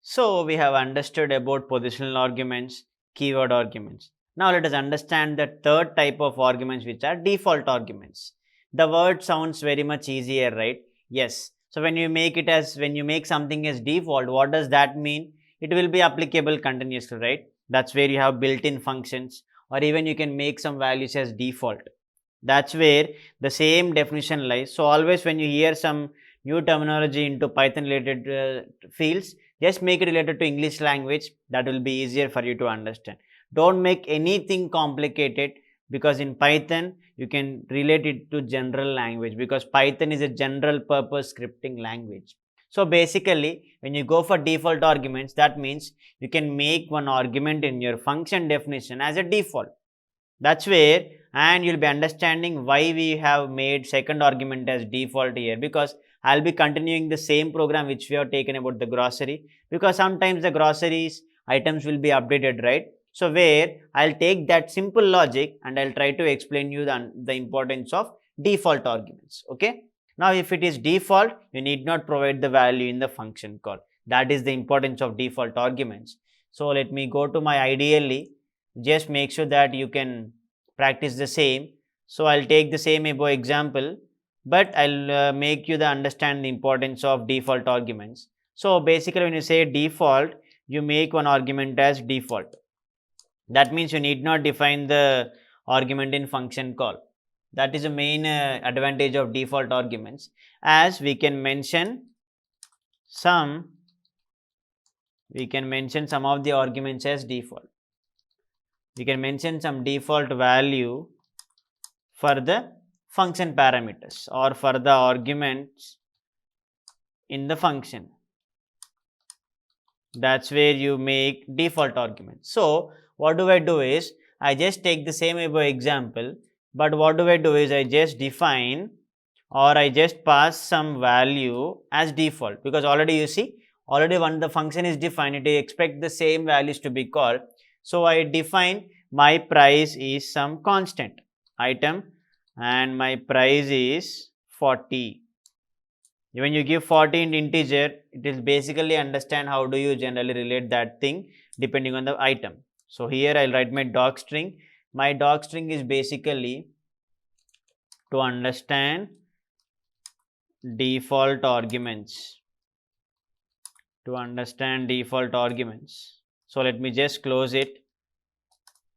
So we have understood about positional arguments, keyword arguments. Now let us understand the third type of arguments, which are default arguments. The word sounds very much easier, right? Yes. So when you make something as default, what does that mean? It will be applicable continuously, right? That's where you have built-in functions, or even you can make some values as default. That's where the same definition lies. So always when you hear some new terminology into Python related fields, just make it related to English language. That will be easier for you to understand. Don't make anything complicated, because in Python you can relate it to general language, because Python is a general purpose scripting language. So basically when you go for default arguments, that means you can make one argument in your function definition as a default. That's where, and you'll be understanding why we have made second argument as default here, because I'll be continuing the same program which we have taken about the grocery, because sometimes the groceries items will be updated, right? So where I'll take that simple logic and I'll try to explain you the importance of default arguments. Okay. Now if it is default, you need not provide the value in the function call. That is the importance of default arguments. So let me go to my ideally. Just make sure that you can practice the same. So I'll take the same above example, but I'll make you the understand the importance of default arguments. So basically when you say default, you make one argument as default. That means you need not define the argument in function call. That is the main advantage of default arguments, as we can mention some of the arguments as default. We can mention some default value for the function parameters or for the arguments in the function. That's where you make default arguments. So what do I do is, I just take the same above example, but what do I do is I just define, or I just pass some value as default, because already you see, already when the function is defined, it expect the same values to be called. So I define my price is some constant item and my price is 40. When you give 40 in integer, it is basically understand how do you generally relate that thing depending on the item. So here I'll write my doc string. My doc string is basically to understand default arguments. To understand default arguments. So let me just close it.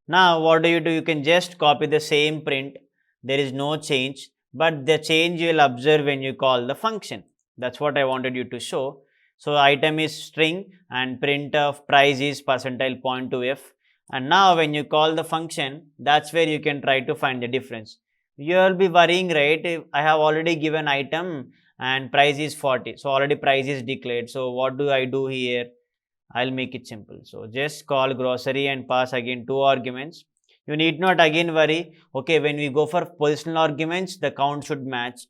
Now what do? You can just copy the same print. There is no change, but the change you will observe when you call the function. That's what I wanted you to show. So item is string and print of price is percentile point to f. And now when you call the function, that's where you can try to find the difference. You will be worrying, right? If I have already given item and price is 40. So already price is declared. So what do I do here? I'll make it simple. So just call grocery and pass again two arguments. You need not again worry, okay, when we go for positional arguments, the count should match.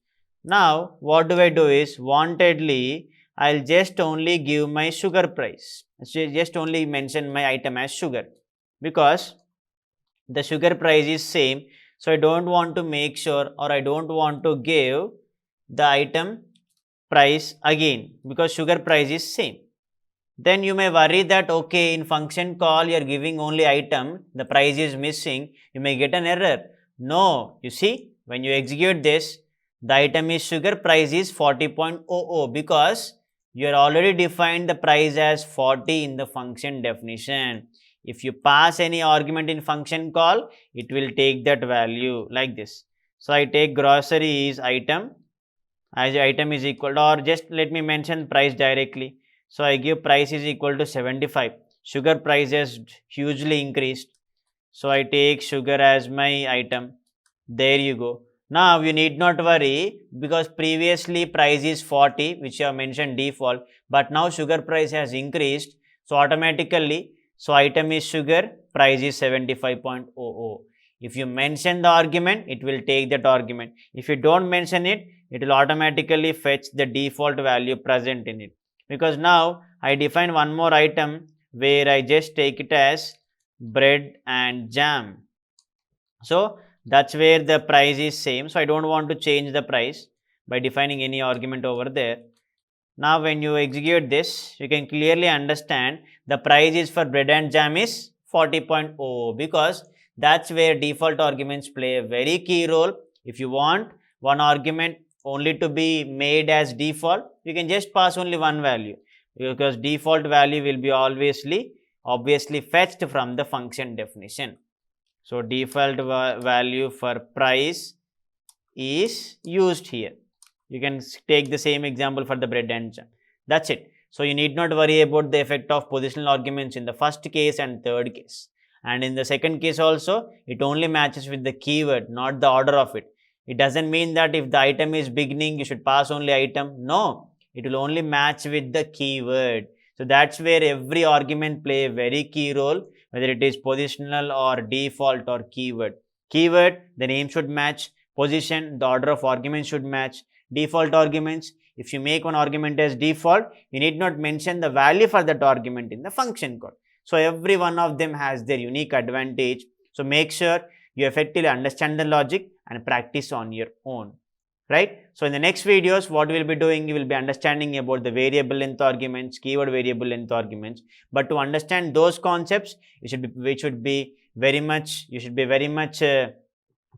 Now, what do I do is, wantedly, I'll just only give my sugar price. So just only mention my item as sugar, because the sugar price is same. So I don't want to make sure, or I don't want to give the item price again, because sugar price is same. Then you may worry that, okay, in function call you are giving only item, the price is missing, you may get an error. No, you see, when you execute this, the item is sugar, price is 40.00, because you are already defined the price as 40 in the function definition. If you pass any argument in function call, it will take that value like this. So I take grocery is item, as item is equal to, or just let me mention price directly. So I give price is equal to 75. Sugar price has hugely increased. So I take sugar as my item. There you go. Now you need not worry, because previously price is 40, which you have mentioned default, but now sugar price has increased. So automatically, so item is sugar, price is 75.00. If you mention the argument, it will take that argument. If you don't mention it, it will automatically fetch the default value present in it. Because now I define one more item where I just take it as bread and jam. So that's where the price is same. So I don't want to change the price by defining any argument over there. Now when you execute this, you can clearly understand the price is for bread and jam is 40.0 because that's where default arguments play a very key role. If you want one argument only to be made as default, you can just pass only one value because default value will be obviously fetched from the function definition. So default value for price is used here. You can take the same example for the bread and jam. That's it. So you need not worry about the effect of positional arguments in the first case and third case. And in the second case also, it only matches with the keyword, not the order of it. It doesn't mean that if the item is beginning, you should pass only item. No, it will only match with the keyword. So that's where every argument play a very key role, whether it is positional or default or keyword. Keyword, the name should match. Position, the order of arguments should match. Default arguments, if you make one argument as default, you need not mention the value for that argument in the function code. So every one of them has their unique advantage. So make sure you effectively understand the logic and practice on your own, right? So in the next videos, what we will be doing, you will be understanding about the variable length arguments, keyword variable length arguments. But to understand those concepts, you should be very much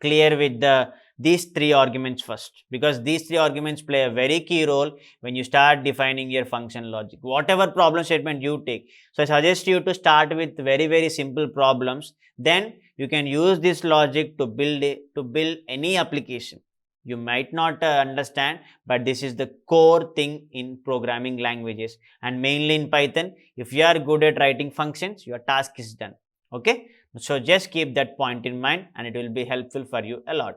clear with these three arguments first, because these three arguments play a very key role when you start defining your function logic, whatever problem statement you take. So I suggest you to start with very simple problems, then you can use this logic to build any application. You might not understand, but this is the core thing in programming languages, and mainly in Python. If you are good at writing functions, your task is done. Okay, so just keep that point in mind and it will be helpful for you a lot.